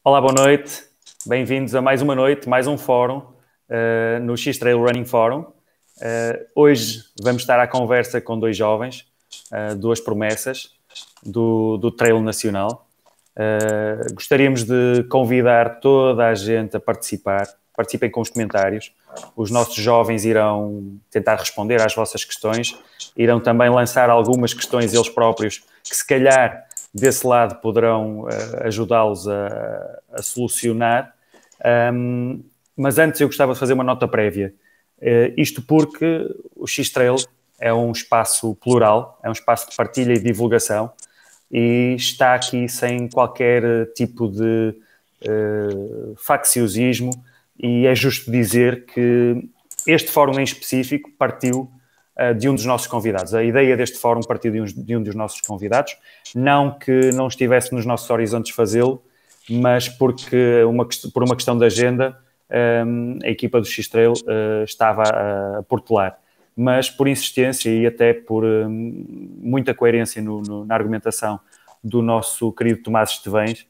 Olá, boa noite. Bem-vindos a mais uma noite, mais um fórum no X-Trail Running Forum. Hoje vamos estar à conversa com dois jovens, duas promessas do Trail Nacional. Gostaríamos de convidar toda a gente a participar. Participem com os comentários. Os nossos jovens irão tentar responder às vossas questões. Irão também lançar algumas questões eles próprios que, se calhar, desse lado poderão ajudá-los a solucionar. Mas antes eu gostava de fazer uma nota prévia. Isto porque o X-Trail é um espaço plural, é um espaço de partilha e divulgação e está aqui sem qualquer tipo de facciosismo, e é justo dizer que este fórum em específico partiu de um dos nossos convidados. A ideia deste fórum partiu de um dos nossos convidados, não que não estivesse nos nossos horizontes fazê-lo, mas porque por uma questão de agenda a equipa do X-Trail estava a protelar. Mas por insistência e até por muita coerência na argumentação do nosso querido Tomás Estevães,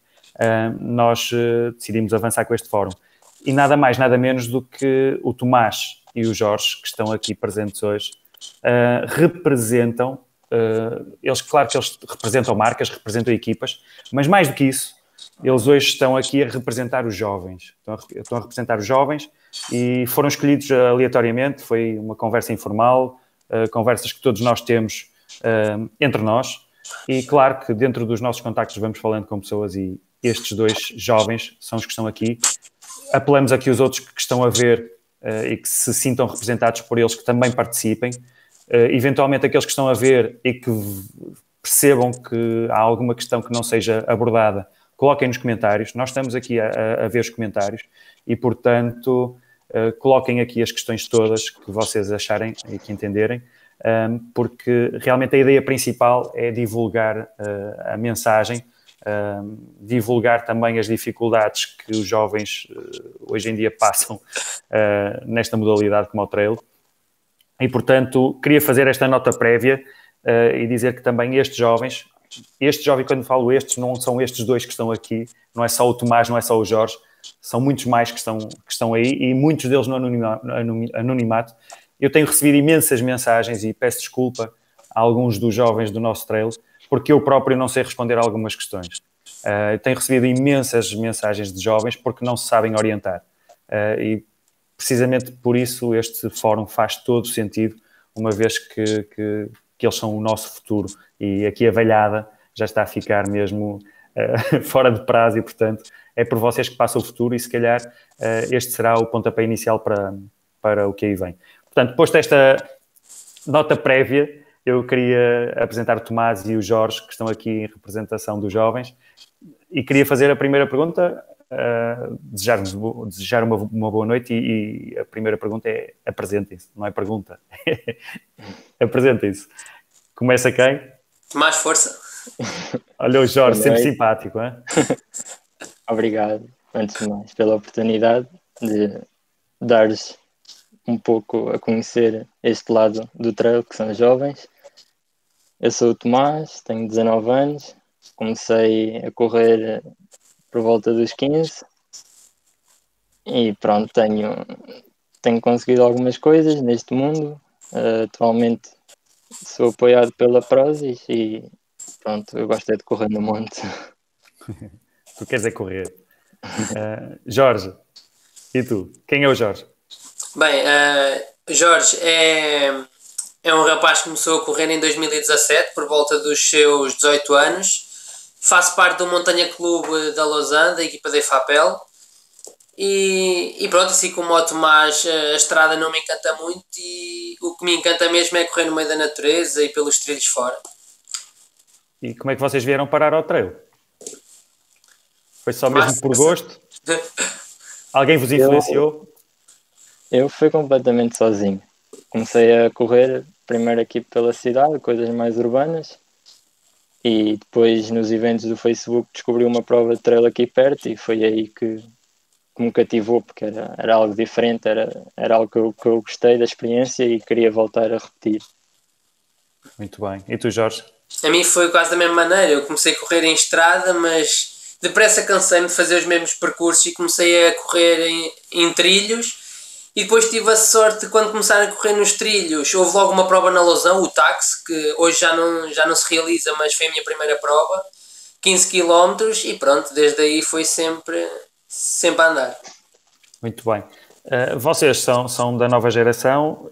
nós decidimos avançar com este fórum. E nada mais, nada menos do que o Tomás e o Jorge, que estão aqui presentes hoje, representam, claro que eles representam marcas, representam equipas, mas mais do que isso, eles hoje estão aqui a representar os jovens. Estão a representar os jovens e foram escolhidos aleatoriamente. Foi uma conversa informal, conversas que todos nós temos entre nós. E claro que dentro dos nossos contactos vamos falando com pessoas, e estes dois jovens são os que estão aqui. Apelamos aqui os outros que estão a ver e que se sintam representados por eles, que também participem. Eventualmente aqueles que estão a ver e que percebam que há alguma questão que não seja abordada, coloquem nos comentários. Nós estamos aqui a ver os comentários e, portanto, coloquem aqui as questões todas que vocês acharem e que entenderem, porque realmente a ideia principal é divulgar a mensagem, divulgar também as dificuldades que os jovens hoje em dia passam nesta modalidade como o trail. E, portanto, queria fazer esta nota prévia e dizer que também estes jovens, quando falo estes, não são estes dois que estão aqui, não é só o Tomás, não é só o Jorge, são muitos mais que estão aí, e muitos deles no anonimato. Eu tenho recebido imensas mensagens e peço desculpa a alguns dos jovens do nosso trail, porque eu próprio não sei responder a algumas questões. Tenho recebido imensas mensagens de jovens porque não se sabem orientar. E precisamente por isso este fórum faz todo sentido, uma vez que eles são o nosso futuro, e aqui a velhada já está a ficar mesmo fora de prazo, e portanto é por vocês que passa o futuro, e se calhar este será o pontapé inicial para o que aí vem. Portanto, posto esta nota prévia, eu queria apresentar o Tomás e o Jorge, que estão aqui em representação dos jovens, e queria fazer a primeira pergunta, desejar uma boa noite, e a primeira pergunta é: apresentem-se, não é pergunta. Apresentem-se. Começa quem? Mais força. Olha o Jorge, sempre simpático, hein? Obrigado, antes de mais, pela oportunidade de dares um pouco a conhecer este lado do trail, que são os jovens. Eu sou o Tomás, tenho 19 anos, comecei a correr por volta dos 15 e pronto, tenho conseguido algumas coisas neste mundo. Atualmente sou apoiado pela Prozis e pronto, eu gosto de correr no monte. Tu queres é correr. Jorge, e tu? Quem é o Jorge? Bem, Jorge é um rapaz que começou a correr em 2017, por volta dos seus 18 anos. Faço parte do Montanha Clube da Lausanne, da equipa da EFAPEL. E pronto, assim como o Tomás, a estrada não me encanta muito, e o que me encanta mesmo é correr no meio da natureza e pelos trilhos fora. E como é que vocês vieram parar ao trail? Foi só mesmo por gosto? Alguém vos influenciou? Eu fui completamente sozinho. Comecei a correr primeiro aqui pela cidade, coisas mais urbanas, e depois nos eventos do Facebook descobri uma prova de trail aqui perto, e foi aí que me cativou, porque era algo diferente, era algo que eu gostei da experiência e queria voltar a repetir. Muito bem. E tu, Jorge? A mim foi quase da mesma maneira. Eu comecei a correr em estrada, mas depressa cansei-me de fazer os mesmos percursos e comecei a correr em trilhos. E depois tive a sorte de, quando começaram a correr nos trilhos, houve logo uma prova na Lousã, o táxi, que hoje já não se realiza, mas foi a minha primeira prova, 15 km, e pronto, desde aí foi sempre a andar. Muito bem. Vocês são da nova geração,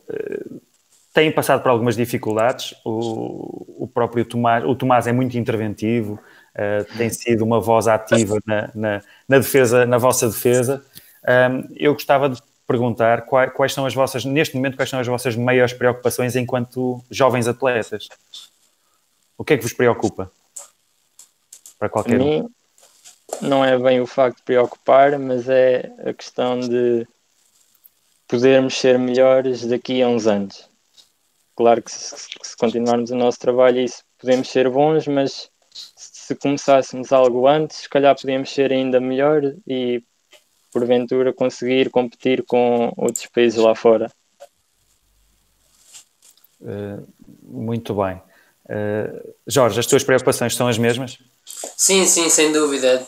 têm passado por algumas dificuldades. O próprio Tomás é muito interventivo, tem sido uma voz ativa na defesa, na vossa defesa. Eu gostava de perguntar quais são neste momento, quais são as vossas maiores preocupações enquanto jovens atletas? O que é que vos preocupa? Para qualquer um. Não é bem o facto de preocupar, mas é a questão de podermos ser melhores daqui a uns anos. Claro que se continuarmos o nosso trabalho, isso podemos ser bons, mas se começássemos algo antes, se calhar podíamos ser ainda melhor e porventura conseguir competir com outros países lá fora. Muito bem. Jorge, as tuas preocupações são as mesmas? Sim, sem dúvida.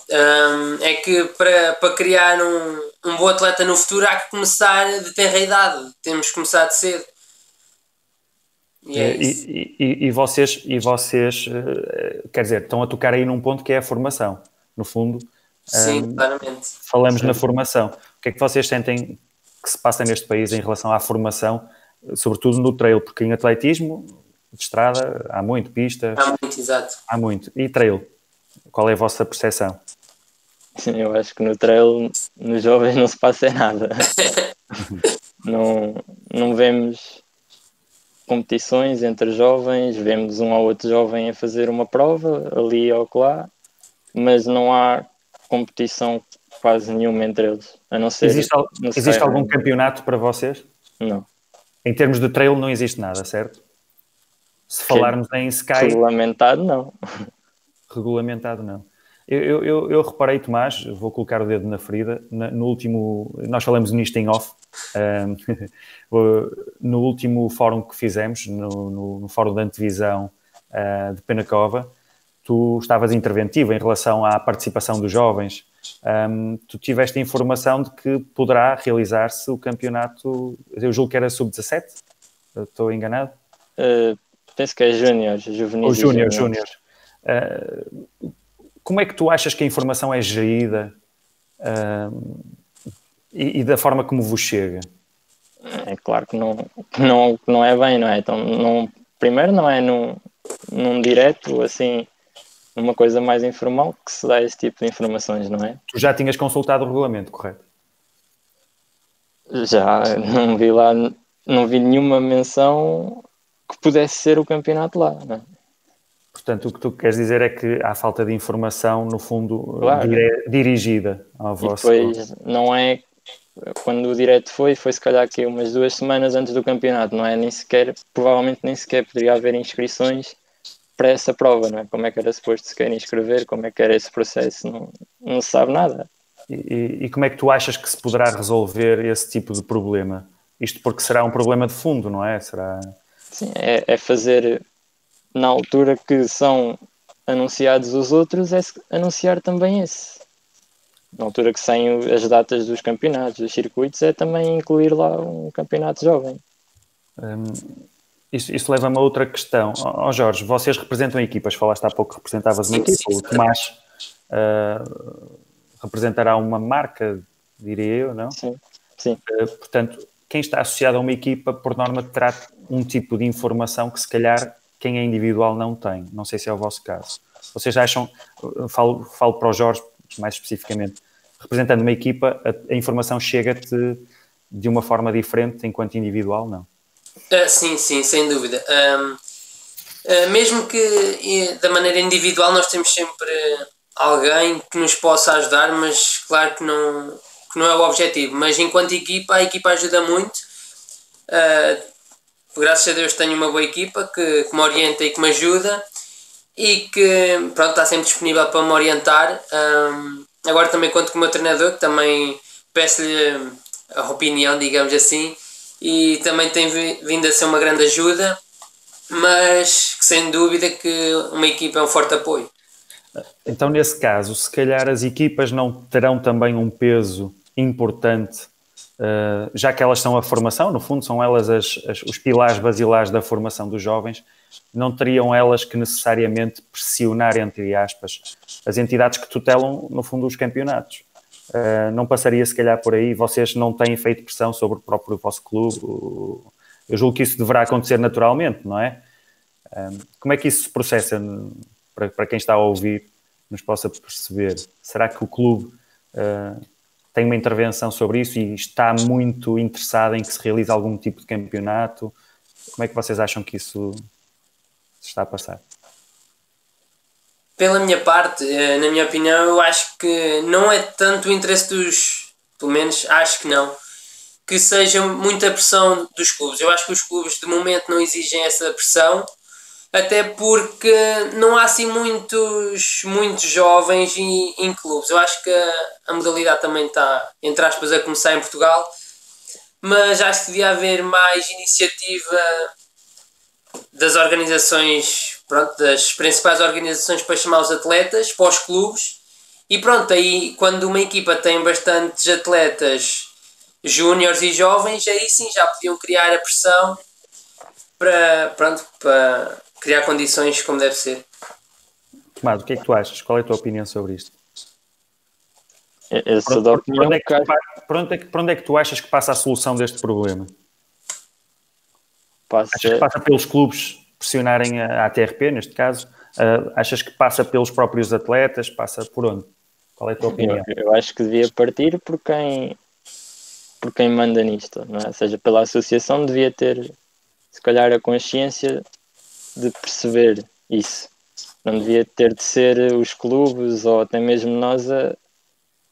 É que para criar um bom atleta no futuro há que começar de tenra idade. Temos que começar de cedo. E vocês, quer dizer, estão a tocar aí num ponto que é a formação. No fundo, sim, claramente. Falamos na formação. O que é que vocês sentem que se passa neste país em relação à formação, sobretudo no trail? Porque em atletismo, de estrada, há muito, pista... Há muito, exato. Há muito. E trail? Qual é a vossa percepção? Eu acho que no trail, nos jovens, não se passa nada. Não vemos competições entre jovens, vemos um ou outro jovem a fazer uma prova, ali ou lá, mas não há competição quase nenhuma entre eles, a não ser... Existe algum campeonato para vocês? Não. Em termos de trail não existe nada, certo? Se falarmos em Sky... Regulamentado, não. Regulamentado, não. Eu reparei, Tomás, vou colocar o dedo na ferida, no último... Nós falamos nisto em off. No último fórum que fizemos, no fórum de antevisão de Penacova, tu estavas interventivo em relação à participação dos jovens. Tu tiveste a informação de que poderá realizar-se o campeonato, eu julgo que era sub-17? Estou enganado? Penso que é júniores, juvenis. Ou júniores. Como é que tu achas que a informação é gerida e da forma como vos chega? É claro que não é bem, não é? Então, primeiro não é num direto, assim, numa coisa mais informal que se dá esse tipo de informações, não é? Tu já tinhas consultado o regulamento, correto? Já, não vi nenhuma menção que pudesse ser o campeonato lá, não é? Portanto, o que tu queres dizer é que há falta de informação, no fundo, claro, dirigida ao vosso... E depois não é... Quando o direto foi se calhar aqui umas 2 semanas antes do campeonato, não é? Provavelmente nem sequer poderia haver inscrições para essa prova, não é? Como é que era suposto se querem inscrever, como é que era esse processo, não se sabe nada. E como é que tu achas que se poderá resolver esse tipo de problema? Isto porque será um problema de fundo, não é? Sim, é fazer... Na altura que são anunciados os outros, é anunciar também esse. Na altura que saem as datas dos campeonatos, dos circuitos, é também incluir lá um campeonato jovem. Isso leva-me a outra questão. Jorge, vocês representam equipas. Falaste há pouco que representavas uma equipa. O Tomás representará uma marca, diria eu, não? Sim. Portanto, quem está associado a uma equipa, por norma, terá um tipo de informação que, se calhar, quem é individual não tem. Não sei se é o vosso caso. Vocês acham, falo para o Jorge mais especificamente, representando uma equipa, a informação chega-te de uma forma diferente enquanto individual, não? Sim, sem dúvida. Mesmo que da maneira individual nós temos sempre alguém que nos possa ajudar, mas claro que não é o objetivo. Mas enquanto equipa, a equipa ajuda muito. Graças a Deus tenho uma boa equipa que me orienta e que me ajuda e que pronto, está sempre disponível para me orientar. Agora também conto com o meu treinador, que também peço-lhe a opinião, digamos assim, e também tem vindo a ser uma grande ajuda, mas sem dúvida que uma equipa é um forte apoio. Então, nesse caso, se calhar as equipas não terão também um peso importante, já que elas são a formação, no fundo são elas os pilares basilares da formação dos jovens, não teriam elas que necessariamente pressionar, entre aspas, as entidades que tutelam, no fundo, os campeonatos. Não passaria, se calhar, por aí? Vocês não têm feito pressão sobre o próprio vosso clube? Eu julgo que isso deverá acontecer naturalmente, não é? Como é que isso se processa para quem está a ouvir, nos possa perceber? Será que o clube tem uma intervenção sobre isso e está muito interessado em que se realize algum tipo de campeonato? Como é que vocês acham que isso se está a passar? Pela minha parte, na minha opinião, eu acho que não é tanto o interesse pelo menos acho que não, que seja muita pressão dos clubes. Eu acho que os clubes de momento não exigem essa pressão, até porque não há assim muitos jovens em clubes. Eu acho que a modalidade também está, entre aspas, a começar em Portugal, mas acho que devia haver mais iniciativa das organizações, pronto, das principais organizações para chamar os atletas, para os clubes, e pronto, aí quando uma equipa tem bastantes atletas júniores e jovens, aí sim já podiam criar a pressão para criar condições como deve ser. Tomás, o que é que tu achas? Qual é a tua opinião sobre isto? Eu sou da opinião por onde é que tu achas que passa a solução deste problema? passa, Achas que passa pelos clubes pressionarem a ATRP, neste caso? Achas que passa pelos próprios atletas? Passa por onde? Qual é a tua opinião? eu acho que devia partir por quem manda nisto, não é? Ou seja, pela associação devia ter, se calhar, a consciência de perceber isso. Não devia ter de ser os clubes ou até mesmo nós a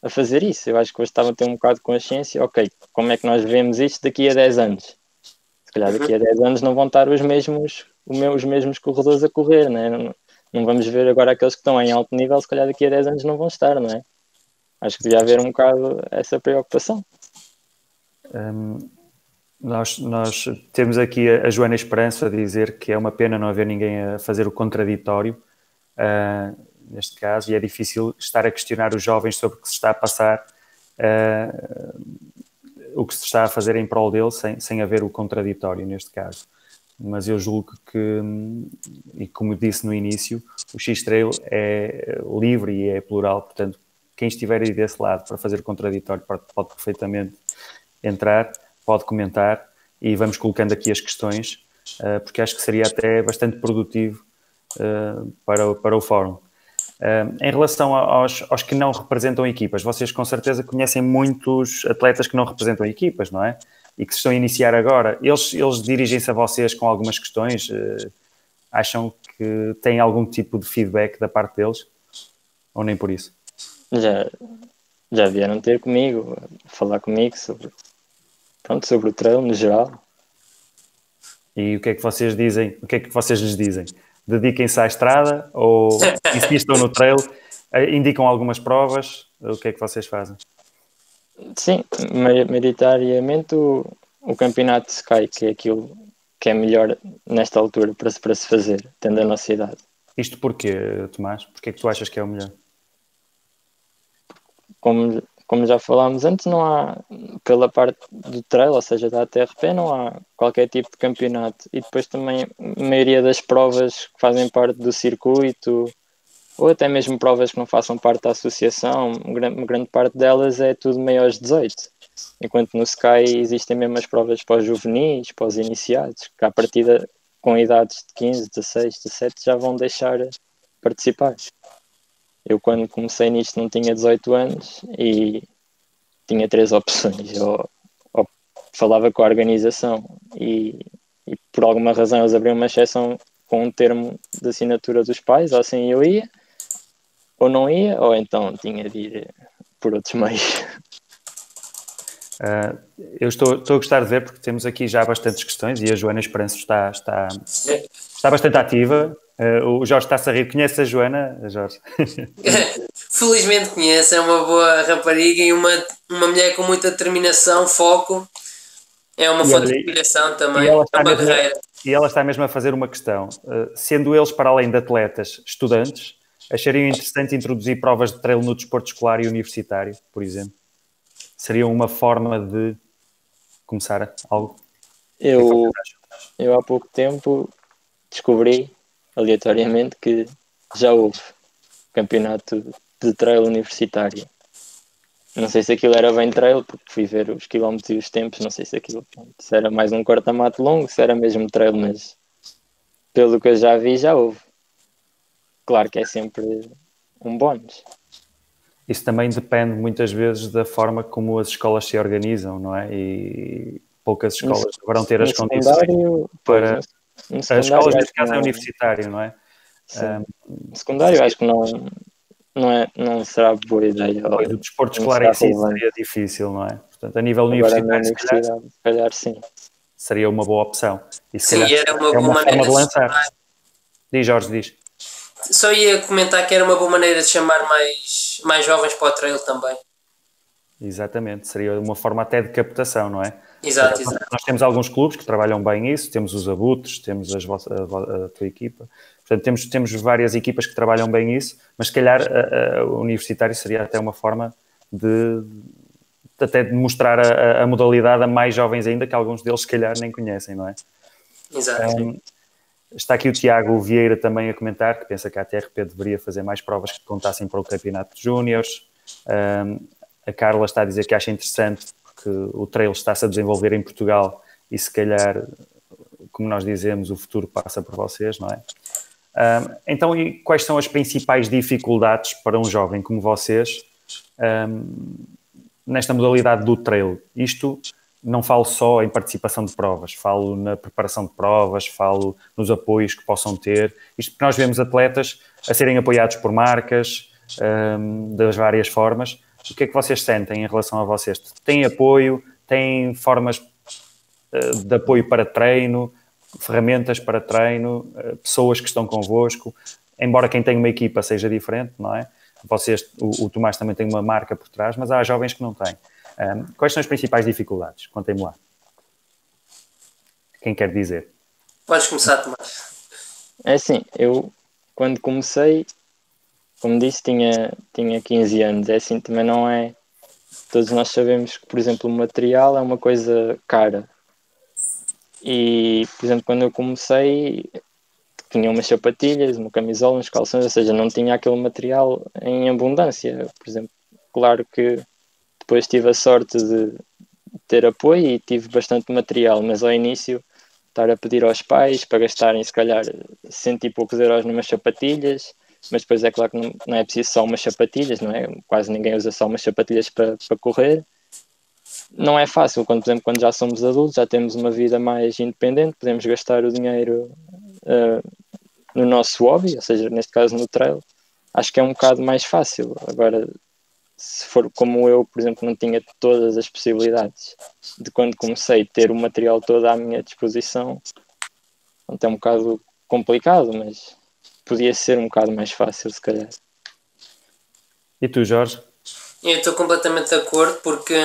fazer isso. Eu acho que hoje estavam a ter um bocado de consciência, ok, como é que nós vemos isto daqui a 10 anos? Se calhar daqui a 10 anos não vão estar os mesmos corredores a correr, não é? Não vamos ver agora aqueles que estão em alto nível, se calhar daqui a 10 anos não vão estar, não é? Acho que devia haver um bocado essa preocupação. Nós temos aqui a Joana Esperança a dizer que é uma pena não haver ninguém a fazer o contraditório, neste caso, e é difícil estar a questionar os jovens sobre o que se está a passar, o que se está a fazer em prol dele, sem haver o contraditório, neste caso. Mas eu julgo que, e como disse no início, o X-Trail é livre e é plural, portanto, quem estiver aí desse lado para fazer o contraditório pode perfeitamente entrar, pode comentar e vamos colocando aqui as questões, porque acho que seria até bastante produtivo para o fórum. Em relação aos que não representam equipas, vocês com certeza conhecem muitos atletas que não representam equipas, não é? E que se estão a iniciar agora. Eles dirigem-se a vocês com algumas questões? Acham que têm algum tipo de feedback da parte deles? Ou nem por isso? Já vieram ter comigo, falar comigo sobre o trail no geral. E o que é que vocês dizem? O que é que vocês lhes dizem? Dediquem-se à estrada ou insistam no trail? Indicam algumas provas? O que é que vocês fazem? Sim, maioritariamente o campeonato de Sky, que é aquilo que é melhor nesta altura para se fazer, tendo a nossa idade. Isto porquê, Tomás? Porquê é que tu achas que é o melhor? Como já falámos antes, não há, pela parte do trail, ou seja, da ATRP, não há qualquer tipo de campeonato. E depois também a maioria das provas que fazem parte do circuito, ou até mesmo provas que não façam parte da associação, uma grande parte delas é tudo maiores de 18. Enquanto no Sky existem mesmo as provas para os juvenis, para os iniciados, que à partida com idades de 15, 16, 17 já vão deixar participar. Eu quando comecei nisto não tinha 18 anos e tinha 3 opções. Ou falava com a organização e por alguma razão eles abriam uma exceção com um termo de assinatura dos pais, ou assim eu ia, ou não ia, ou então tinha de ir por outros meios. Eu estou a gostar de ver porque temos aqui já bastantes questões e a Joana Esperança está bastante ativa. O Jorge está-se a rir. Conhece a Joana, Jorge? Felizmente conheço, é uma boa rapariga e uma mulher com muita determinação, foco. É uma fonte de inspiração também. E ela está mesmo a fazer uma questão. Sendo eles, para além de atletas, estudantes, achariam interessante introduzir provas de trail no desporto escolar e universitário, por exemplo? Seria uma forma de começar algo? Eu há pouco tempo descobri, aleatoriamente, que já houve campeonato de trail universitário. Não sei se aquilo era bem trail, porque fui ver os quilómetros e os tempos, não sei se aquilo se era mais um corta-mato longo, se era mesmo trail, mas pelo que eu já vi, já houve. Claro que é sempre um bónus. Isso também depende muitas vezes da forma como as escolas se organizam, não é? E poucas escolas deverão ter as condições para... As escolas, neste caso, é universitário, não é? No secundário, acho que não será boa ideia. Pois, o desporto escolar em si seria difícil, não é? Portanto, a nível universitário, se calhar sim. Seria uma boa opção. E se sim, calhar era uma boa forma de lançar. Diz, Jorge, diz. Só ia comentar que era uma boa maneira de chamar mais jovens para o trail também. Exatamente, seria uma forma até de captação, não é? Exato. Nós temos alguns clubes que trabalham bem isso, temos os Abutres, temos a tua equipa, portanto temos várias equipas que trabalham bem isso, mas se calhar o universitário seria até uma forma de mostrar a modalidade a mais jovens ainda, que alguns deles se calhar nem conhecem, não é? Exato. Está aqui o Tiago Vieira também a comentar, que pensa que a TRP deveria fazer mais provas que contassem para o campeonato de júniores. A Carla está a dizer que acha interessante porque o trail está-se a desenvolver em Portugal e se calhar, como nós dizemos, o futuro passa por vocês, não é? Então, e quais são as principais dificuldades para um jovem como vocês nesta modalidade do trail? Isto não falo só em participação de provas, falo na preparação de provas, falo nos apoios que possam ter. Isto porque nós vemos atletas a serem apoiados por marcas das várias formas. O que é que vocês sentem em relação a vocês? Têm apoio? Têm formas de apoio para treino? Ferramentas para treino? Pessoas que estão convosco? Embora quem tem uma equipa seja diferente, não é? Vocês, o Tomás também tem uma marca por trás, mas há jovens que não têm. Quais são as principais dificuldades? Contem-me lá. Quem quer dizer? Podes começar, Tomás. É assim, eu quando comecei, como disse, tinha 15 anos. É assim, também não é... Todos nós sabemos que, por exemplo, o material é uma coisa cara. E, por exemplo, quando eu comecei, tinha umas sapatilhas, uma camisola, uns calções, ou seja, não tinha aquele material em abundância. Por exemplo, claro que depois tive a sorte de ter apoio e tive bastante material, mas ao início estar a pedir aos pais para gastarem se calhar 100 e poucos euros numas sapatilhas, mas depois é claro que não é preciso só umas sapatilhas, não é? Quase ninguém usa só umas sapatilhas para correr. Não é fácil, por exemplo, quando já somos adultos, já temos uma vida mais independente, podemos gastar o dinheiro no nosso hobby, ou seja, neste caso no trail. Acho que é um bocado mais fácil. Agora, se for como eu, por exemplo, não tinha todas as possibilidades de quando comecei ter o material todo à minha disposição, então é um bocado complicado, mas podia ser um bocado mais fácil, se calhar. E tu, Jorge? Eu estou completamente de acordo porque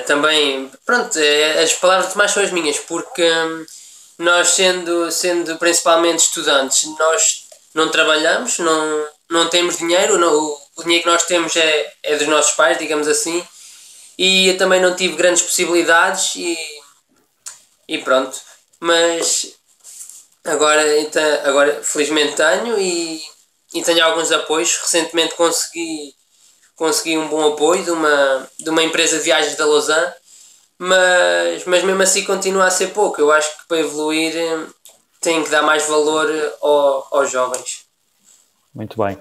também, pronto, as palavras de Tomás são as minhas, porque nós sendo principalmente estudantes, nós não trabalhamos, não temos dinheiro, o dinheiro que nós temos é dos nossos pais, digamos assim, e eu também não tive grandes possibilidades e pronto, mas agora felizmente tenho e tenho alguns apoios. Recentemente consegui um bom apoio de uma empresa de viagens da Lausanne, mas mesmo assim continua a ser pouco. Eu acho que para evoluir tem que dar mais valor aos jovens. Muito bem.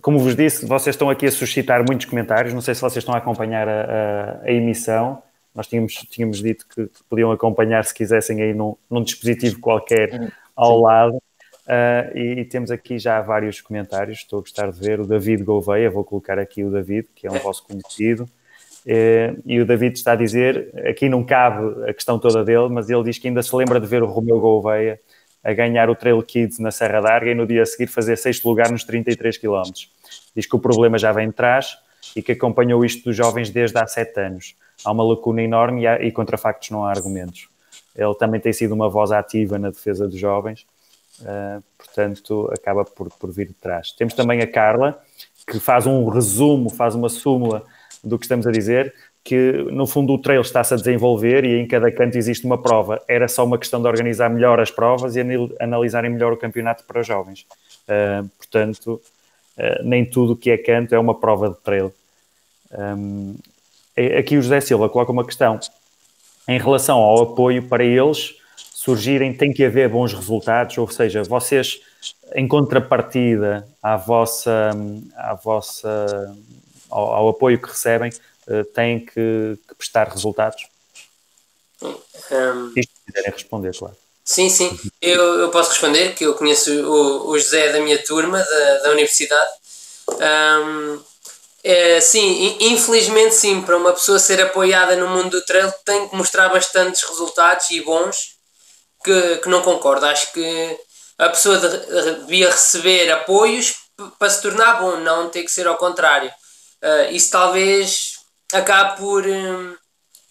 Como vos disse, vocês estão aqui a suscitar muitos comentários. Não sei se vocês estão a acompanhar a emissão. Nós tínhamos dito que podiam acompanhar se quisessem aí num dispositivo qualquer ao lado. E temos aqui já vários comentários. Estou a gostar de ver. O David Gouveia, vou colocar aqui o David, que é um vosso conhecido. E o David está a dizer, aqui não cabe a questão toda dele, mas ele diz que ainda se lembra de ver o Romeu Gouveia a ganhar o Trail Kids na Serra da Arga e no dia a seguir fazer 6º lugar nos 33 km. Diz que o problema já vem de trás e que acompanhou isto dos jovens desde há 7 anos. Há uma lacuna enorme e contra factos não há argumentos. Ele também tem sido uma voz ativa na defesa dos jovens. portanto, acaba por vir de trás. Temos também a Carla, que faz um resumo, faz uma súmula do que estamos a dizer, que no fundo o trail está-se a desenvolver e em cada canto existe uma prova. Era só uma questão de organizar melhor as provas e analisarem melhor o campeonato para os jovens. Portanto, nem tudo que é canto é uma prova de trail. Aqui o José Silva coloca uma questão. Em relação ao apoio para eles surgirem, tem que haver bons resultados, ou seja, vocês, em contrapartida ao apoio que recebem, têm que prestar resultados? Isto se quiserem responder, claro. Sim, eu posso responder, que eu conheço o José da minha turma, da universidade. Sim, infelizmente sim, para uma pessoa ser apoiada no mundo do trail tem que mostrar bastantes resultados e bons, que não concordo. Acho que a pessoa devia receber apoios para se tornar bom, não ter que ser ao contrário. Isso talvez acabe por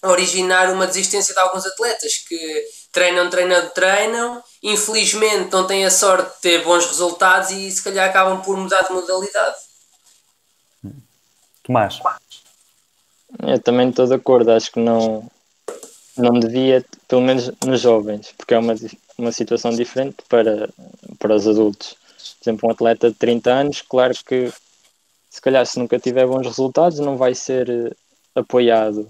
originar uma desistência de alguns atletas que treinam, infelizmente não têm a sorte de ter bons resultados e se calhar acabam por mudar de modalidade. Tomás? Eu também estou de acordo, acho que não devia, pelo menos nos jovens, porque é uma situação diferente para os adultos. Por exemplo, um atleta de 30 anos, claro que se calhar se nunca tiver bons resultados não vai ser apoiado,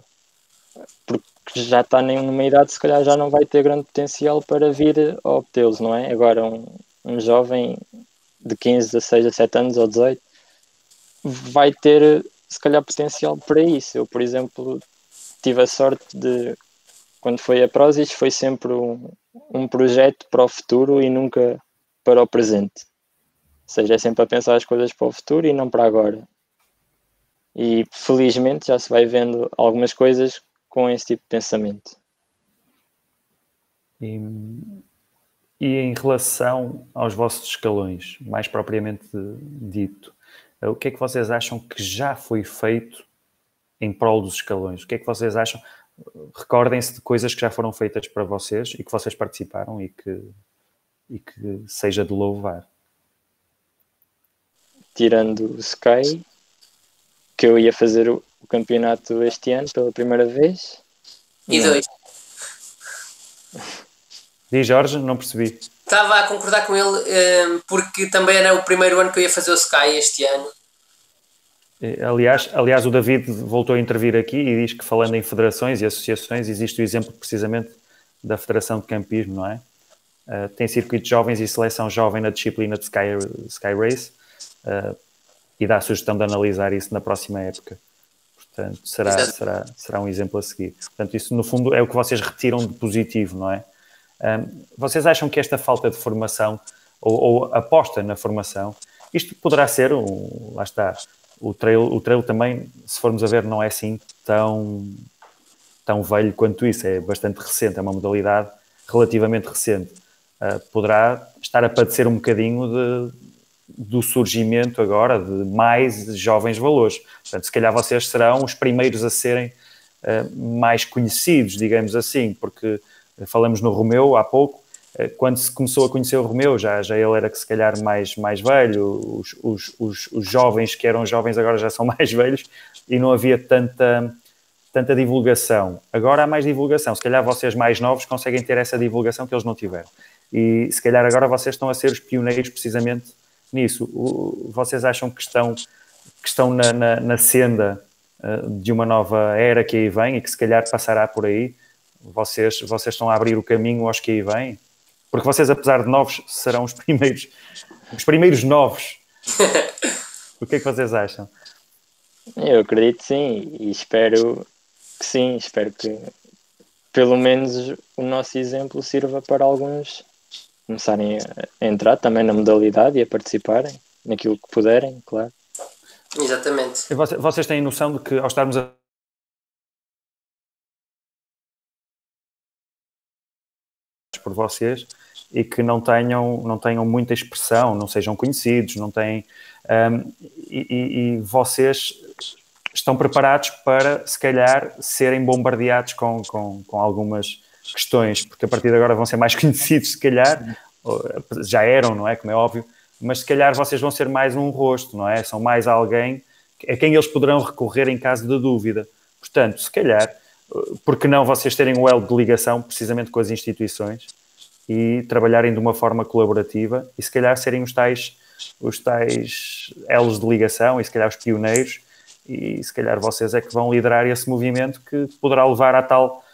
porque já está numa idade, se calhar já não vai ter grande potencial para vir a obtê-los, não é? Agora um jovem de 15, 16, 17 anos ou 18 vai ter se calhar potencial para isso. Eu, por exemplo, tive a sorte de, quando foi a Prozis, foi sempre um projeto para o futuro e nunca para o presente. Ou seja, é sempre a pensar as coisas para o futuro e não para agora. E felizmente já se vai vendo algumas coisas com esse tipo de pensamento. E em relação aos vossos escalões, mais propriamente dito, o que é que vocês acham que já foi feito em prol dos escalões? O que é que vocês acham? Recordem-se de coisas que já foram feitas para vocês e que vocês participaram e que seja de louvar. Tirando o Sky, que eu ia fazer o campeonato este ano pela primeira vez. E dois. Diz, Jorge, não percebi. Estava a concordar com ele porque também era o primeiro ano que eu ia fazer o Sky este ano. Aliás, o David voltou a intervir aqui e diz que, falando em federações e associações, existe o exemplo precisamente da Federação de Campismo, não é? Tem circuitos jovens e seleção jovem na disciplina de Sky Race e dá a sugestão de analisar isso na próxima época. Portanto, será um exemplo a seguir. Portanto, isso no fundo é o que vocês retiram de positivo, não é? Vocês acham que esta falta de formação ou aposta na formação, isto poderá ser, lá está, o trail também, se formos a ver, não é assim tão velho quanto isso, é bastante recente, é uma modalidade relativamente recente. Poderá estar a padecer um bocadinho do surgimento agora de mais jovens valores. Portanto, se calhar vocês serão os primeiros a serem mais conhecidos, digamos assim, porque falamos no Romeu há pouco, quando se começou a conhecer o Romeu, já ele era que se calhar mais velho, os jovens que eram jovens agora já são mais velhos e não havia tanta divulgação. Agora há mais divulgação, se calhar vocês mais novos conseguem ter essa divulgação que eles não tiveram. E se calhar agora vocês estão a ser os pioneiros precisamente nisso. Vocês acham que estão na senda de uma nova era que aí vem e que se calhar passará por aí? Vocês estão a abrir o caminho aos que aí vêm? Porque vocês, apesar de novos, serão os primeiros novos. O que é que vocês acham? Eu acredito sim, e espero que sim, espero que pelo menos o nosso exemplo sirva para alguns começarem a entrar também na modalidade e a participarem naquilo que puderem, claro. Exatamente. E vocês têm noção de que ao estarmos por vocês e que não tenham muita expressão, não sejam conhecidos, não têm e vocês estão preparados para se calhar serem bombardeados com algumas questões, porque a partir de agora vão ser mais conhecidos se calhar, já eram, não é? Como é óbvio, mas se calhar vocês vão ser mais um rosto, não é? São mais alguém a quem eles poderão recorrer em caso de dúvida. Portanto, se calhar, porque não vocês terem um elo de ligação precisamente com as instituições e trabalharem de uma forma colaborativa e se calhar serem os tais elos de ligação e se calhar os pioneiros e se calhar vocês é que vão liderar esse movimento que poderá levar à tal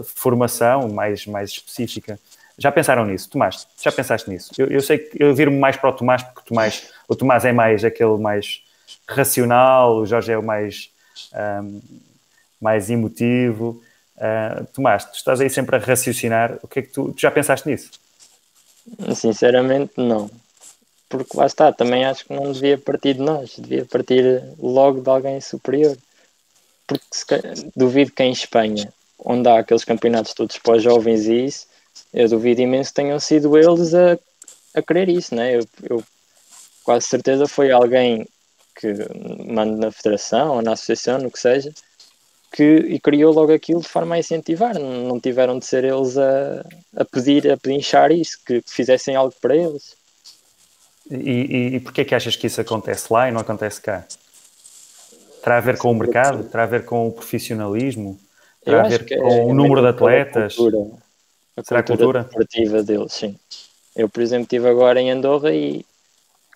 formação mais específica. Já pensaram nisso? Tomás, já pensaste nisso? Eu sei que eu viro-me mais para o Tomás, porque o Tomás é mais aquele mais racional, o Jorge é o mais emotivo. Tomás, tu estás aí sempre a raciocinar. O que é que tu já pensaste nisso? Sinceramente, não. Porque lá está, também acho que não devia partir de nós, devia partir logo de alguém superior. Porque duvido que em Espanha, onde há aqueles campeonatos todos para os jovens e isso, eu duvido imenso que tenham sido eles a querer isso, né? Eu quase certeza foi alguém que manda na federação ou na associação, no que seja, e criou logo aquilo de forma a incentivar. Não tiveram de ser eles a pedinchar isso, que fizessem algo para eles. E porquê é que achas que isso acontece lá e não acontece cá? Terá a ver com o mercado? Terá a ver com o profissionalismo? Terá a ver com o número de atletas? Será a cultura desportiva deles, sim. Eu, por exemplo, estive agora em Andorra e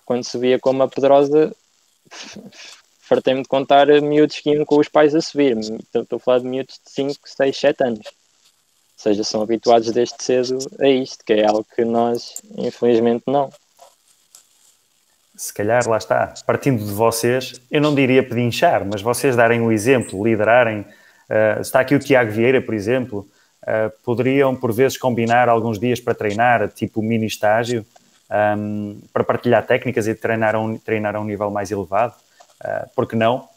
quando subia com uma pedrosa fartei-me de contar miúdos que iam com os pais a subir. Estou a falar de miúdos de 5, 6, 7 anos. Ou seja, são habituados desde cedo a isto, que é algo que nós, infelizmente, não. Se calhar, lá está, partindo de vocês, eu não diria pedinchar, mas vocês darem o exemplo, liderarem. Está aqui o Tiago Vieira, por exemplo, poderiam, por vezes, combinar alguns dias para treinar, tipo mini estágio, para partilhar técnicas e treinar a um nível mais elevado. Porque não?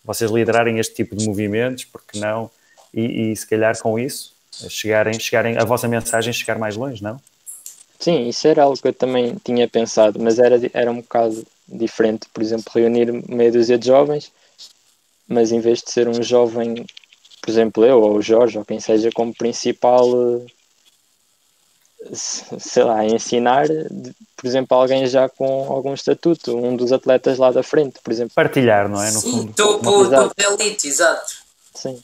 Vocês liderarem este tipo de movimentos, porque não? E se calhar com isso, chegarem a vossa mensagem chegar mais longe, não? Sim, isso era algo que eu também tinha pensado, mas era um bocado diferente. Por exemplo, reunir meia dúzia de jovens, mas em vez de ser um jovem, por exemplo, eu ou o Jorge, ou quem seja, como principal, sei lá, ensinar, por exemplo, alguém já com algum estatuto, um dos atletas lá da frente, por exemplo. Partilhar, não é? No Sim, fundo. topo de elite, exato. Sim.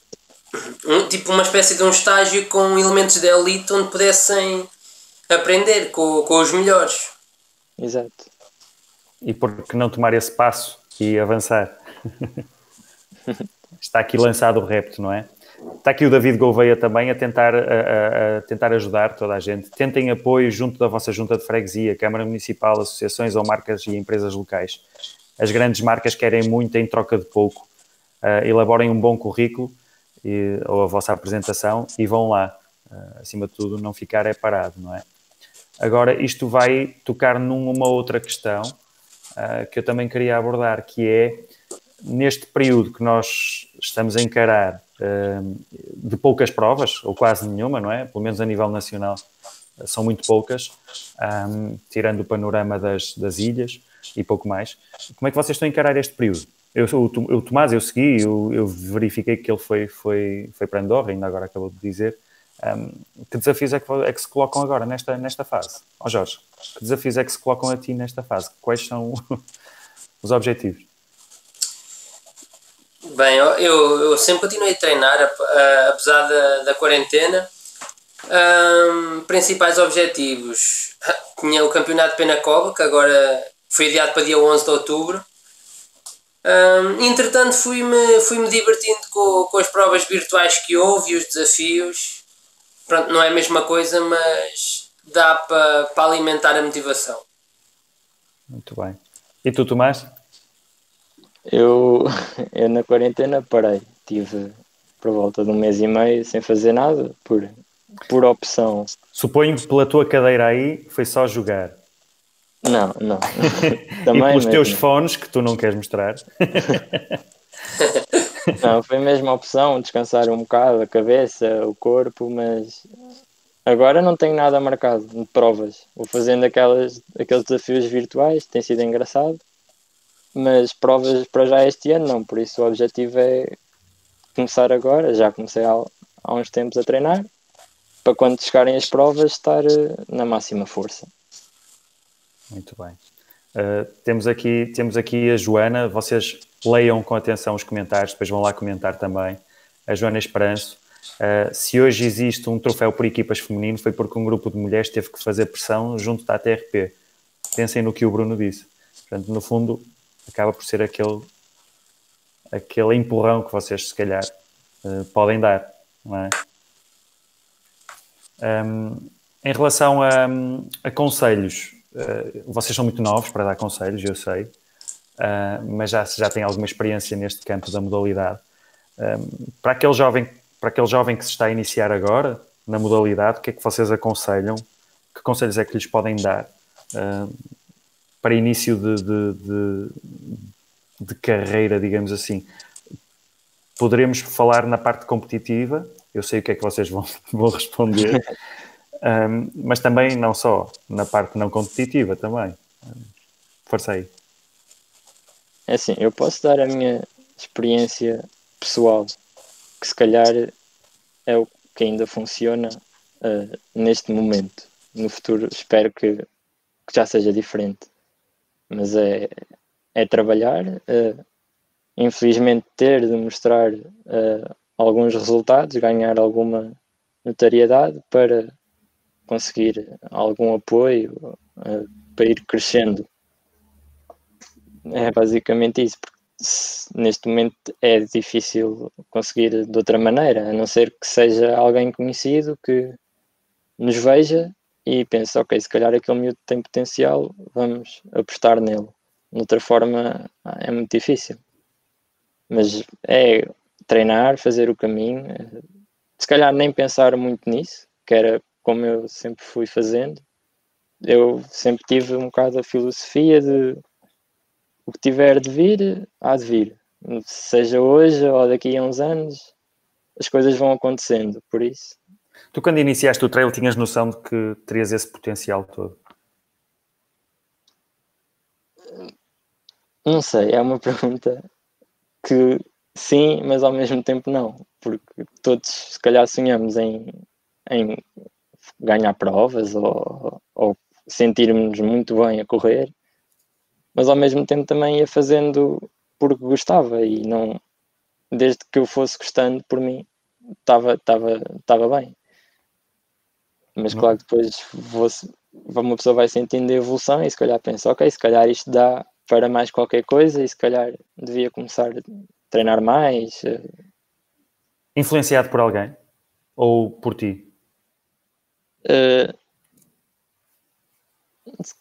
Tipo uma espécie de um estágio com elementos de elite onde pudessem aprender com os melhores. Exato. E por que não tomar esse passo e avançar? Está aqui lançado o repto, não é? Está aqui o David Gouveia também a tentar ajudar toda a gente. Tentem apoio junto da vossa junta de freguesia, Câmara Municipal, associações ou marcas e empresas locais. As grandes marcas querem muito em troca de pouco. Elaborem um bom currículo ou a vossa apresentação e vão lá. Acima de tudo, não ficar parado, não é? Agora, isto vai tocar numa outra questão que eu também queria abordar, que é, neste período que nós estamos a encarar de poucas provas, ou quase nenhuma, não é? Pelo menos a nível nacional, são muito poucas, tirando o panorama das ilhas e pouco mais. Como é que vocês estão a encarar este período? O Tomás, eu segui, eu verifiquei que ele foi para Andorra, ainda agora acabou de dizer. Que desafios é que se colocam agora nesta fase? Jorge, que desafios é que se colocam a ti nesta fase? Quais são os objetivos? Bem, eu sempre continuei a treinar, apesar da quarentena. Principais objetivos: tinha o campeonato de Penacova, que agora foi adiado para dia 11 de outubro. Entretanto, fui-me divertindo com as provas virtuais que houve e os desafios. Pronto, não é a mesma coisa, mas dá para alimentar a motivação. Muito bem. E tu, Tomás? Eu na quarentena parei. Tive por volta de 1 mês e meio sem fazer nada, por opção. Suponho que pela tua cadeira aí foi só jogar. Não. Também, e pelos teus fones, que tu não queres mostrar. Não, foi mesmo a opção, descansar um bocado a cabeça, o corpo, mas agora não tenho nada marcado de provas. Vou fazendo aqueles desafios virtuais, tem sido engraçado, mas provas para já este ano não, por isso o objetivo é começar agora, já comecei há uns tempos a treinar, para quando chegarem as provas estar na máxima força. Muito bem. Temos aqui a Joana. Vocês leiam com atenção os comentários, depois vão lá comentar também. A Joana Esperanço. Se hoje existe um troféu por equipas feminino, foi porque um grupo de mulheres teve que fazer pressão junto da TRP. Pensem no que o Bruno disse. Portanto, no fundo, acaba por ser aquele empurrão que vocês, se calhar, podem dar, não é? Em relação a conselhos, vocês são muito novos para dar conselhos, eu sei, mas já têm alguma experiência neste campo da modalidade. Para aquele jovem que se está a iniciar agora na modalidade, o que é que vocês aconselham? Que conselhos é que lhes podem dar para início de carreira, digamos assim? Poderemos falar na parte competitiva, eu sei o que é que vocês vão responder, mas também não só, na parte não competitiva também. Força aí. É assim, eu posso dar a minha experiência pessoal, que se calhar é o que ainda funciona neste momento. No futuro espero que já seja diferente. Mas é trabalhar, infelizmente ter de mostrar alguns resultados, ganhar alguma notoriedade para conseguir algum apoio para ir crescendo. É basicamente isso, porque neste momento é difícil conseguir de outra maneira, a não ser que seja alguém conhecido que nos veja e pense, ok, se calhar aquele miúdo tem potencial, vamos apostar nele. De outra forma é muito difícil. Mas é treinar, fazer o caminho, se calhar nem pensar muito nisso, que era como eu sempre fui fazendo. Eu sempre tive um bocado a filosofia de o que tiver de vir, há de vir. Seja hoje ou daqui a uns anos, as coisas vão acontecendo, por isso. Tu, quando iniciaste o trail, tinhas noção de que terias esse potencial todo? Não sei, é uma pergunta que sim, mas ao mesmo tempo não, porque todos se calhar sonhamos em ganhar provas ou sentirmos muito bem a correr, mas ao mesmo tempo também ia fazendo porque gostava e não, desde que eu fosse gostando por mim, estava bem. Mas claro que depois uma pessoa vai sentindo a evolução e se calhar pensa, ok, se calhar isto dá para mais qualquer coisa e se calhar devia começar a treinar mais. Influenciado por alguém? Ou por ti?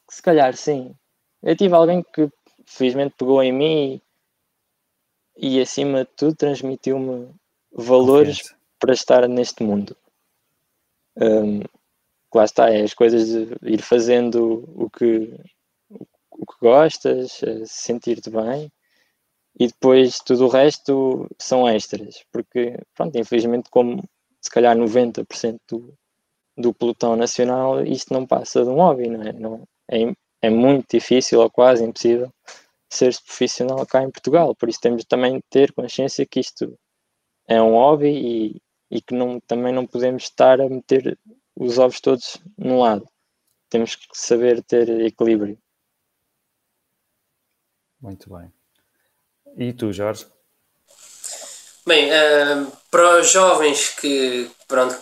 Se calhar sim. Eu tive alguém que felizmente pegou em mim e acima de tudo transmitiu-me valores Confiança. para estar neste mundo. Lá está, é as coisas de ir fazendo o que gostas, sentir-te bem e depois tudo o resto são extras, porque pronto, infelizmente como se calhar 90% do pelotão nacional isto não passa de um hobby, não é? É muito difícil ou quase impossível ser-se profissional cá em Portugal, por isso temos também de ter consciência que isto é um hobby e que também não podemos estar a meter os ovos todos num lado. Temos que saber ter equilíbrio. Muito bem. E tu, Jorge? Bem, para os jovens que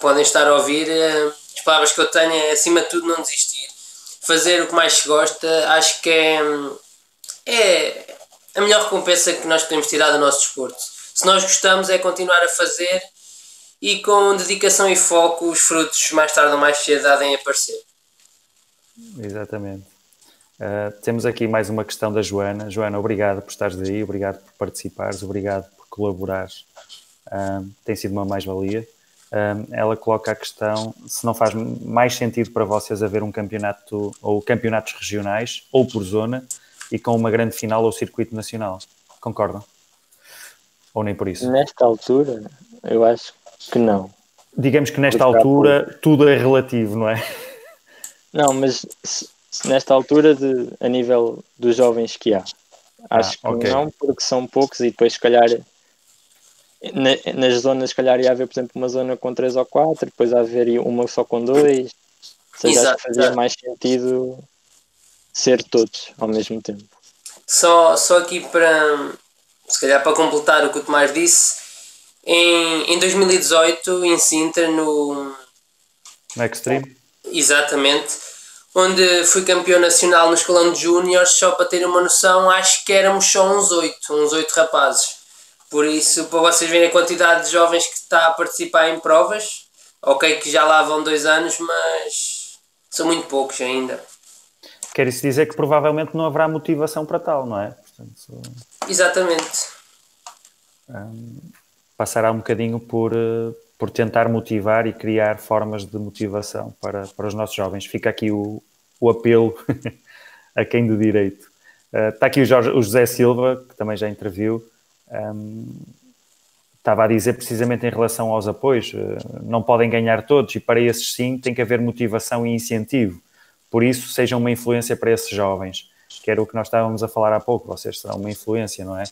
podem estar a ouvir, as palavras que eu tenho é, acima de tudo, não desistir. Fazer o que mais se gosta, acho que é a melhor recompensa que nós podemos tirar do nosso desporto. Se nós gostamos, é continuar a fazer e com dedicação e foco, os frutos mais tarde ou mais cedo há de aparecer. Exatamente. Temos aqui mais uma questão da Joana. Joana, obrigado por estares aí, obrigado por participares, obrigado por colaborares. Tem sido uma mais-valia. Ela coloca a questão se não faz mais sentido para vocês haver um campeonato ou campeonatos regionais ou por zona e com uma grande final ou circuito nacional. Concordam? Ou nem por isso? Nesta altura, eu acho que não. Digamos que nesta altura tudo é relativo, não é? Não, mas nesta altura a nível dos jovens que há, acho que okay. não, porque são poucos e depois se calhar nas zonas se calhar ia haver, por exemplo, uma zona com 3 ou 4, depois haver uma só com 2, ou seja, acho que fazia mais sentido ser todos ao mesmo tempo. Só aqui para, se calhar para completar o que o Tomás disse, em 2018 em Sintra, no Extreme? Exatamente, onde fui campeão nacional no escalão de júniores, só para ter uma noção, acho que éramos só uns 8 rapazes. Por isso, para vocês verem a quantidade de jovens que está a participar em provas, ok que já lá vão 2 anos, mas são muito poucos ainda. Quer isso dizer que provavelmente não haverá motivação para tal, não é? Portanto, exatamente. Passará um bocadinho por tentar motivar e criar formas de motivação para os nossos jovens. Fica aqui o apelo a quem de direito. Está aqui o José Silva, que também já interviu. Estava a dizer precisamente em relação aos apoios. Não podem ganhar todos e para esses sim tem que haver motivação e incentivo. Por isso, sejam uma influência para esses jovens. Que era o que nós estávamos a falar há pouco. Vocês serão uma influência, não é?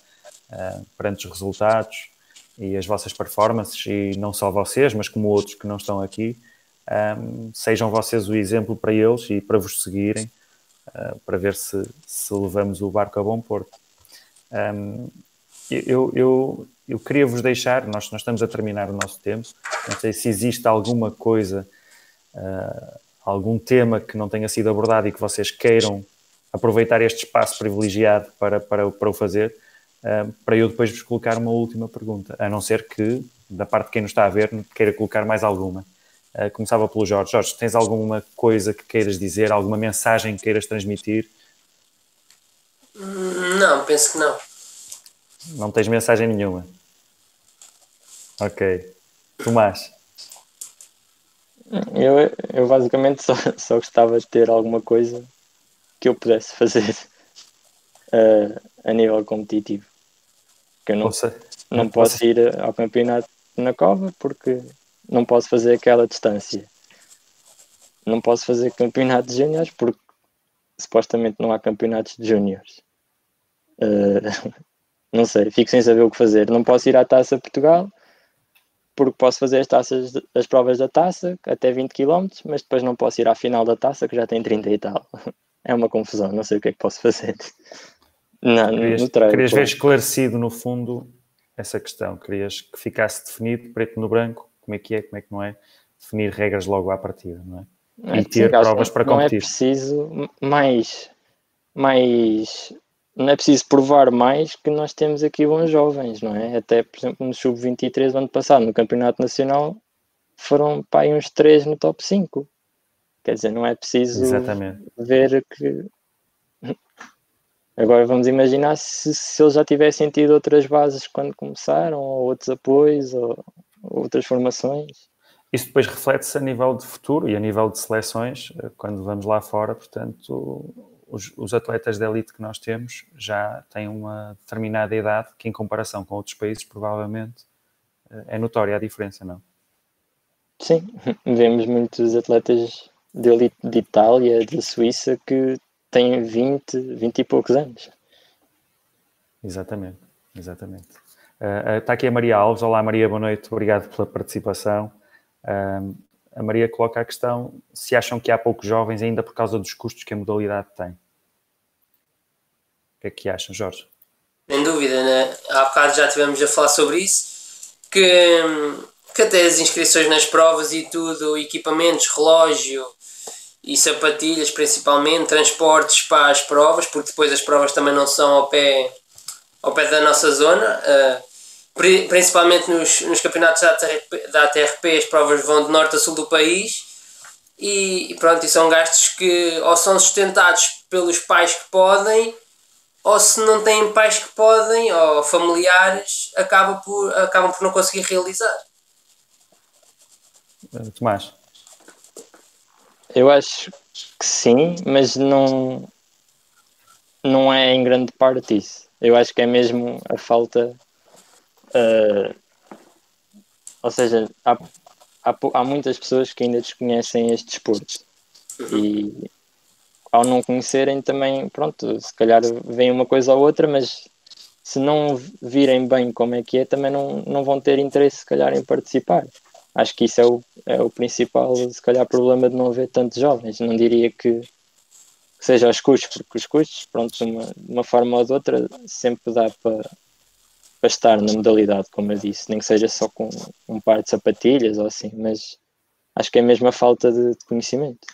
Perante os resultados e as vossas performances, e não só vocês, mas como outros que não estão aqui, sejam vocês o exemplo para eles e para vos seguirem, para ver se levamos o barco a bom porto. Eu queria vos deixar, nós estamos a terminar o nosso tempo, não sei se existe alguma coisa, algum tema que não tenha sido abordado e que vocês queiram aproveitar este espaço privilegiado para o fazer, para eu depois vos colocar uma última pergunta, a não ser que, da parte de quem nos está a ver, queira colocar mais alguma. Começava pelo Jorge. Jorge, tens alguma coisa que queiras dizer, alguma mensagem que queiras transmitir? Não, penso que não. Não tens mensagem nenhuma? Ok. Tomás? Eu basicamente só gostava de ter alguma coisa que eu pudesse fazer a nível competitivo. Que eu não posso ir ao campeonato na cova porque não posso fazer aquela distância. Não posso fazer campeonato de júniores porque supostamente não há campeonatos de júniores. Não sei, fico sem saber o que fazer. Não posso ir à Taça Portugal porque posso fazer as provas da Taça até 20 km, mas depois não posso ir à final da Taça que já tem 30 e tal. É uma confusão, não sei o que é que posso fazer. Querias ver esclarecido, no fundo, essa questão. Querias que ficasse definido, preto no branco, como é que não é, definir regras logo à partida, não é? E ter provas para competir. Não é preciso não é preciso provar mais que nós temos aqui bons jovens, não é? Até, por exemplo, no Sub-23 do ano passado, no Campeonato Nacional, foram uns 3 no top 5. Quer dizer, não é preciso ver que... Agora vamos imaginar se eles já tivessem tido outras bases quando começaram, ou outros apoios, ou outras formações. Isso depois reflete-se a nível de futuro e a nível de seleções, quando vamos lá fora. Portanto, os atletas de elite que nós temos já têm uma determinada idade que, em comparação com outros países, provavelmente é notória a diferença, não? Sim, vemos muitos atletas de elite de Itália, de Suíça, que têm 20 e poucos anos. Exatamente. Está aqui a Maria Alves. Olá, Maria, boa noite. Obrigado pela participação. A Maria coloca a questão se acham que há poucos jovens ainda por causa dos custos que a modalidade tem. O que é que acham, Jorge? Sem dúvida, né? Há bocado já estivemos a falar sobre isso, que até as inscrições nas provas e tudo, equipamentos, relógio e sapatilhas principalmente, transportes para as provas, porque depois as provas também não são ao pé da nossa zona, principalmente nos campeonatos da ATRP, as provas vão de norte a sul do país e pronto, e são gastos que ou são sustentados pelos pais que podem, ou se não têm pais que podem, ou familiares, acabam por não conseguir realizar. Tomás? Eu acho que sim, mas não é em grande parte isso. Eu acho que é mesmo a falta... ou seja, há muitas pessoas que ainda desconhecem este desporto. E ao não conhecerem também, pronto, se calhar vem uma coisa ou outra, mas se não virem bem como é que é, também não vão ter interesse, se calhar, em participar. Acho que isso é o principal, se calhar, problema de não haver tantos jovens. Não diria que que seja aos custos, porque os custos, pronto, de uma forma ou de outra, sempre dá para estar na modalidade, como eu disse, nem que seja só com um par de sapatilhas ou assim, mas acho que é mesmo a falta de conhecimento.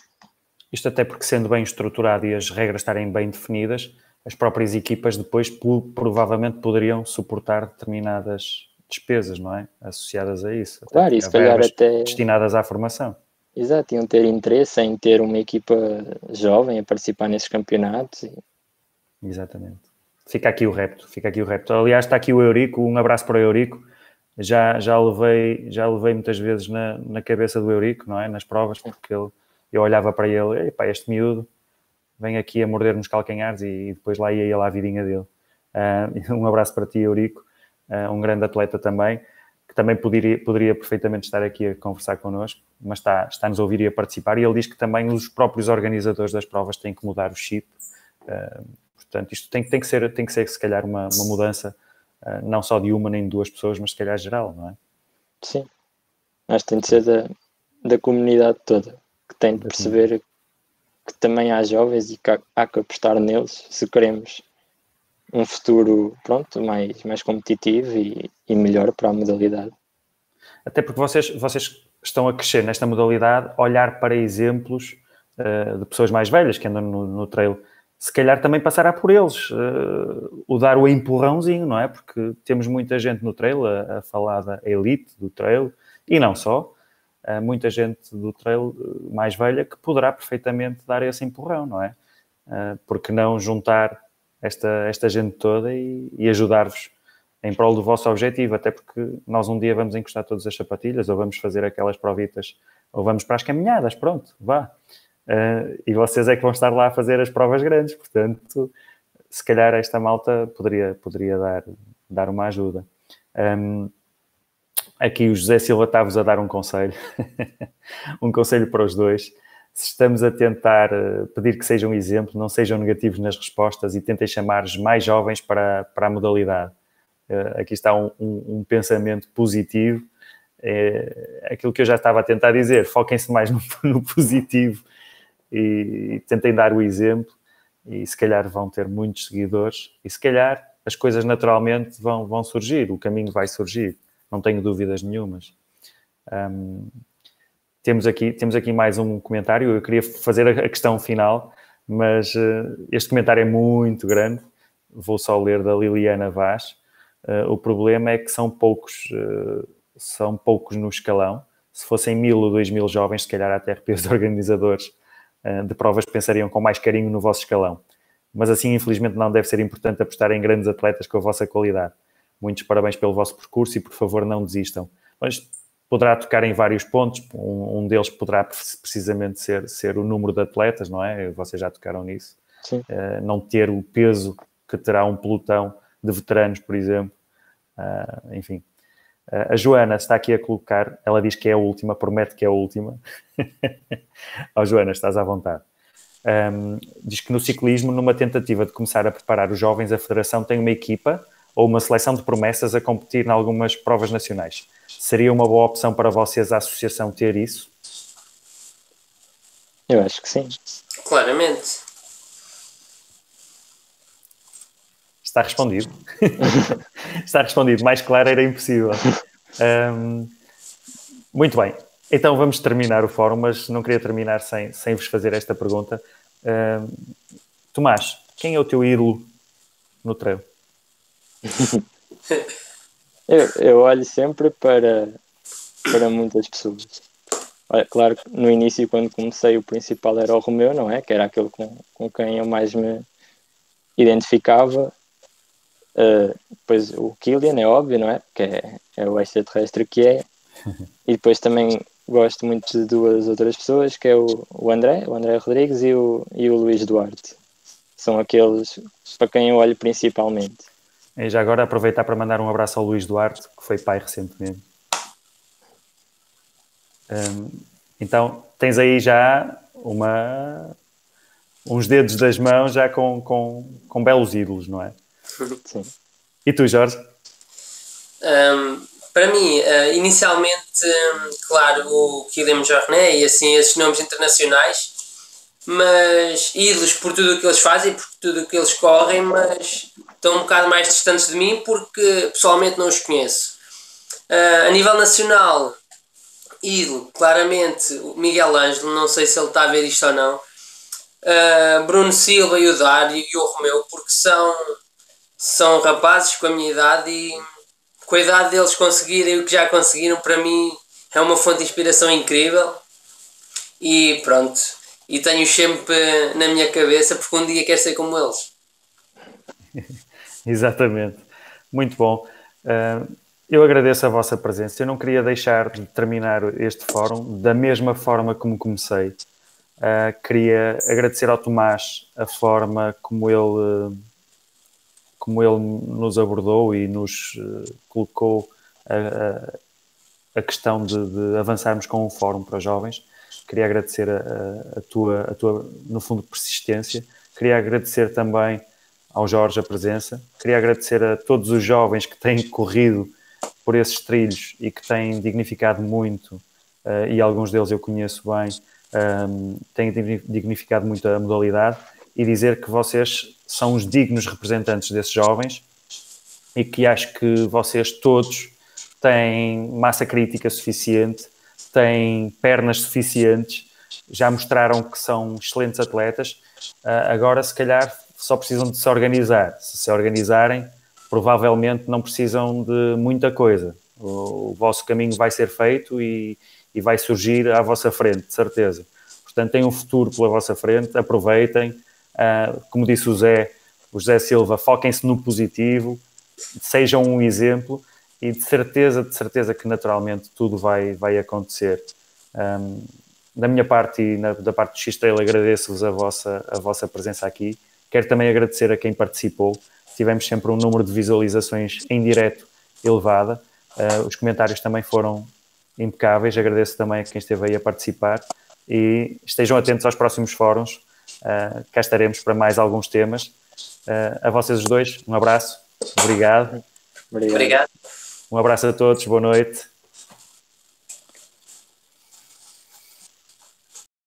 Isto até porque, sendo bem estruturado e as regras estarem bem definidas, as próprias equipas depois provavelmente poderiam suportar determinadas despesas, não é? Associadas a isso. Claro, e se calhar até destinadas à formação. Exato, iam ter interesse em ter uma equipa jovem a participar nesses campeonatos. Exatamente. Fica aqui o repto. Aliás, está aqui o Eurico, um abraço para o Eurico. Já levei muitas vezes na cabeça do Eurico, não é? Nas provas, porque eu olhava para ele, epá, este miúdo vem aqui a morder nos calcanhares e depois lá ia ele à vidinha dele. Um abraço para ti, Eurico, um grande atleta também, que também poderia perfeitamente estar aqui a conversar connosco, mas está-nos a ouvir e a participar, e ele diz que também os próprios organizadores das provas têm que mudar o chip. Portanto, isto tem que ser se calhar uma mudança, não só de uma nem de duas pessoas, mas se calhar geral, não é? Sim, acho que tem de ser da comunidade toda, que tem de perceber que também há jovens e que há que apostar neles se queremos um futuro, pronto, mais competitivo e melhor para a modalidade. Até porque vocês estão a crescer nesta modalidade, olhar para exemplos de pessoas mais velhas que andam no trail, se calhar também passará por eles, o dar o empurrãozinho, não é? Porque temos muita gente no trail a falar da elite do trail, e não só, muita gente do trail mais velha que poderá perfeitamente dar esse empurrão, não é? Porque não juntar esta gente toda e ajudar-vos em prol do vosso objetivo, até porque nós um dia vamos encostar todas as sapatilhas, ou vamos fazer aquelas provitas, ou vamos para as caminhadas, pronto, vá. E vocês é que vão estar lá a fazer as provas grandes, portanto, se calhar esta malta poderia dar uma ajuda. Aqui o José Silva está-vos a dar um conselho, um conselho para os dois. Se estamos a tentar pedir que sejam um exemplo, não sejam negativos nas respostas e tentem chamar os mais jovens para a modalidade. Aqui está um pensamento positivo. Aquilo que eu já estava a tentar dizer, foquem-se mais no positivo e tentem dar o exemplo, e se calhar vão ter muitos seguidores e se calhar as coisas naturalmente vão surgir, o caminho vai surgir, não tenho dúvidas nenhumas. Temos aqui mais um comentário, eu queria fazer a questão final, mas este comentário é muito grande, vou só ler da Liliana Vaz. O problema é que são poucos no escalão. Se fossem 1.000 ou 2.000 jovens, se calhar até os organizadores de provas pensariam com mais carinho no vosso escalão. Mas assim, infelizmente, não deve ser importante apostar em grandes atletas com a vossa qualidade. Muitos parabéns pelo vosso percurso e, por favor, não desistam. Mas poderá tocar em vários pontos. Um deles poderá precisamente ser o número de atletas, não é? Vocês já tocaram nisso. Sim. Não ter o peso que terá um pelotão de veteranos, por exemplo. Enfim. A Joana está aqui a colocar, ela diz que é a última, promete que é a última. Joana, estás à vontade. Diz que no ciclismo, numa tentativa de começar a preparar os jovens, a Federação tem uma equipa ou uma seleção de promessas a competir em algumas provas nacionais. Seria uma boa opção para vocês a associação ter isso? Eu acho que sim. Claramente. Está respondido. Está respondido. Mais claro era impossível. Muito bem. Então vamos terminar o fórum, mas não queria terminar sem vos fazer esta pergunta. Tomás, quem é o teu ídolo no trail? Eu olho sempre para muitas pessoas. Olha, claro que no início, quando comecei, o principal era o Romeu, não é? Que era aquele com quem eu mais me identificava. Depois o Kilian, é óbvio, não é? Que é o extraterrestre que é. E depois também gosto muito de duas outras pessoas, que é o André Rodrigues e o Luís Duarte. São aqueles para quem eu olho principalmente. E já agora aproveitar para mandar um abraço ao Luís Duarte, que foi pai recentemente. Então, tens aí já uns dedos das mãos já com belos ídolos, não é? Sim. E tu, Jorge? Para mim, inicialmente, claro, o Kylian Jornet e assim, esses nomes internacionais, mas ídolos por tudo o que eles fazem, por tudo o que eles correm, mas estão um bocado mais distantes de mim porque pessoalmente não os conheço. A nível nacional, ídolo, claramente, o Miguel Ângelo, não sei se ele está a ver isto ou não. Bruno Silva e o Dário e o Romeu, porque são rapazes com a minha idade e com a idade deles conseguirem o que já conseguiram, para mim é uma fonte de inspiração incrível. E pronto, e tenho sempre na minha cabeça porque um dia quero ser como eles. Exatamente, muito bom. Eu agradeço a vossa presença. Eu não queria deixar de terminar este fórum da mesma forma como comecei. Queria agradecer ao Tomás a forma como ele nos abordou e nos colocou a questão de avançarmos com um fórum para jovens. Queria agradecer a tua, no fundo, persistência. Queria agradecer também ao Jorge a presença. Queria agradecer a todos os jovens que têm corrido por esses trilhos e que têm dignificado muito, e alguns deles eu conheço bem, têm dignificado muito a modalidade, e dizer que vocês são os dignos representantes desses jovens e que acho que vocês todos têm massa crítica suficiente, têm pernas suficientes, já mostraram que são excelentes atletas, agora se calhar só precisam de se organizar. Se se organizarem, provavelmente não precisam de muita coisa. O vosso caminho vai ser feito e vai surgir à vossa frente, de certeza. Portanto, têm um futuro pela vossa frente, aproveitem. Como disse o José Silva, foquem-se no positivo, sejam um exemplo e de certeza que naturalmente tudo vai acontecer. Da minha parte e da parte do X-Trail, agradeço-vos a vossa presença aqui. Quero também agradecer a quem participou. Tivemos sempre um número de visualizações em direto elevada. Os comentários também foram impecáveis. Agradeço também a quem esteve aí a participar e estejam atentos aos próximos fóruns. Cá estaremos para mais alguns temas. A vocês os dois, um abraço. Obrigado. Obrigado. Um abraço a todos. Boa noite.